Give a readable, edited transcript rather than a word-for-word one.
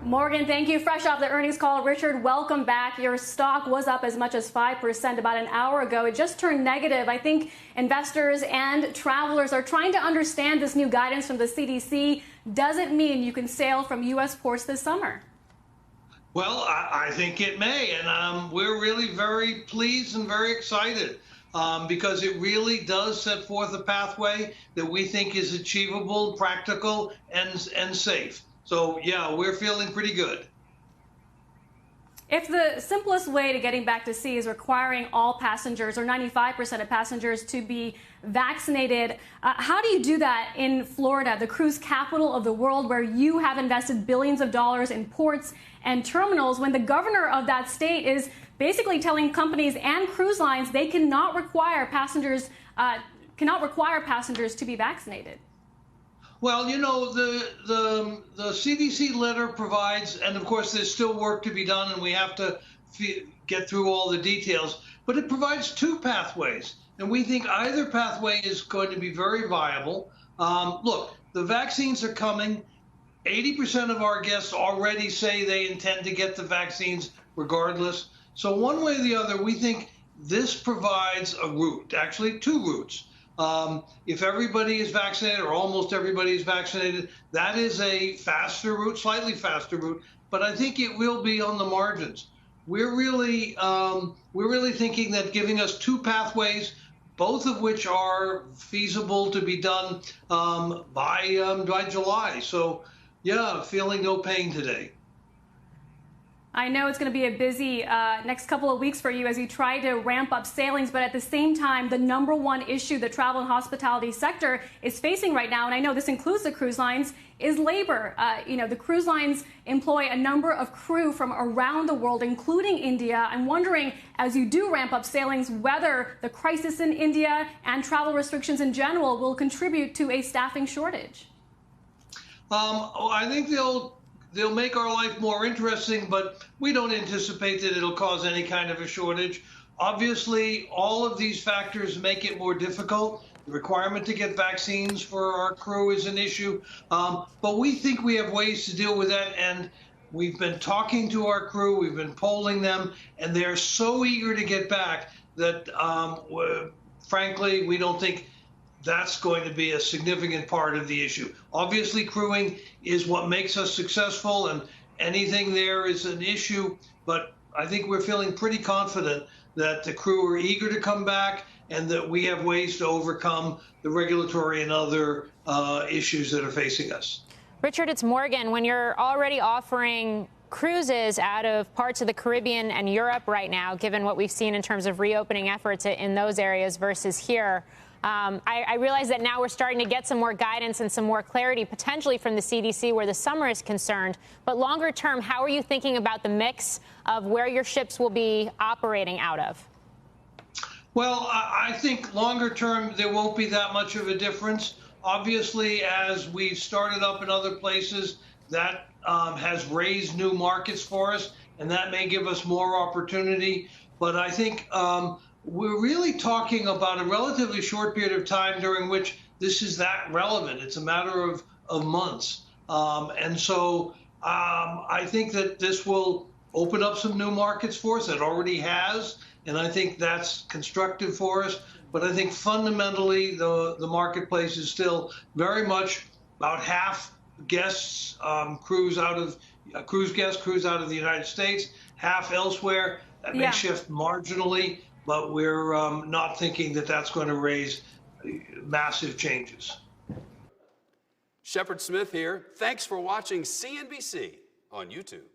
Morgan, thank you. Fresh off the earnings call, Richard, welcome back. Your stock was up as much as 5% about an hour ago. It just turned negative. I think investors and travelers are trying to understand this new guidance from the CDC. Does it mean you can sail from U.S. ports this summer? Well, I think it may, and we're really very pleased and very excited because it really does set forth a pathway that we think is achievable, practical, and safe. So, yeah, we're feeling pretty good. If the simplest way to getting back to sea is requiring all passengers, or 95% of passengers, to be vaccinated, how do you do that in Florida, the cruise capital of the world, where you have invested billions of dollars in ports and terminals, when the governor of that state is basically telling companies and cruise lines they cannot require passengers to be vaccinated? Well, you know, the CDC letter provides, and of course there's still work to be done and we have to get through all the details, but it provides two pathways. And we think either pathway is going to be very viable. Look, the vaccines are coming. 80% of our guests already say they intend to get the vaccines regardless. So one way or the other, we think this provides a route, actually two routes. If everybody is vaccinated, or almost everybody is vaccinated, that is a faster route, slightly faster route, but I think it will be on the margins. We're really thinking that giving us two pathways, both of which are feasible to be done by July. So, yeah, feeling no pain today. I know it's going to be a busy next couple of weeks for you as you try to ramp up sailings, but at the same time, the number one issue the travel and hospitality sector is facing right now, and I know this includes the cruise lines, is labor. The cruise lines employ a number of crew from around the world, including India. I'm wondering, as you do ramp up sailings, whether the crisis in India and travel restrictions in general will contribute to a staffing shortage. I think they'll make our life more interesting, but we don't anticipate that it'll cause any kind of a shortage. Obviously, all of these factors make it more difficult. The requirement to get vaccines for our crew is an issue, but we think we have ways to deal with that, and we've been talking to our crew, we've been polling them, and they're so eager to get back that, frankly, we don't think that's going to be a significant part of the issue. Obviously, crewing is what makes us successful, and anything there is an issue, but I think we're feeling pretty confident that the crew are eager to come back and that we have ways to overcome the regulatory and other issues that are facing us. Richard, it's Morgan. When you're already offering cruises out of parts of the Caribbean and Europe right now, given what we've seen in terms of reopening efforts in those areas versus here, I realize that now we're starting to get some more guidance and some more clarity potentially from the CDC where the summer is concerned. But longer term, how are you thinking about the mix of where your ships will be operating out of? Well, I think longer term, there won't be that much of a difference. Obviously, as we've started up in other places, that has raised new markets for us, and that may give us more opportunity. But I think we're really talking about a relatively short period of time during which this is that relevant. It's a matter of months. And so I think that this will open up some new markets for us. It already has, and I think that's constructive for us. But I think fundamentally the marketplace is still very much about half guests, cruise guests cruise out of the United States, half elsewhere. That may shift marginally, but we're not thinking that that's going to raise massive changes. Shepard Smith here. Thanks for watching CNBC on YouTube.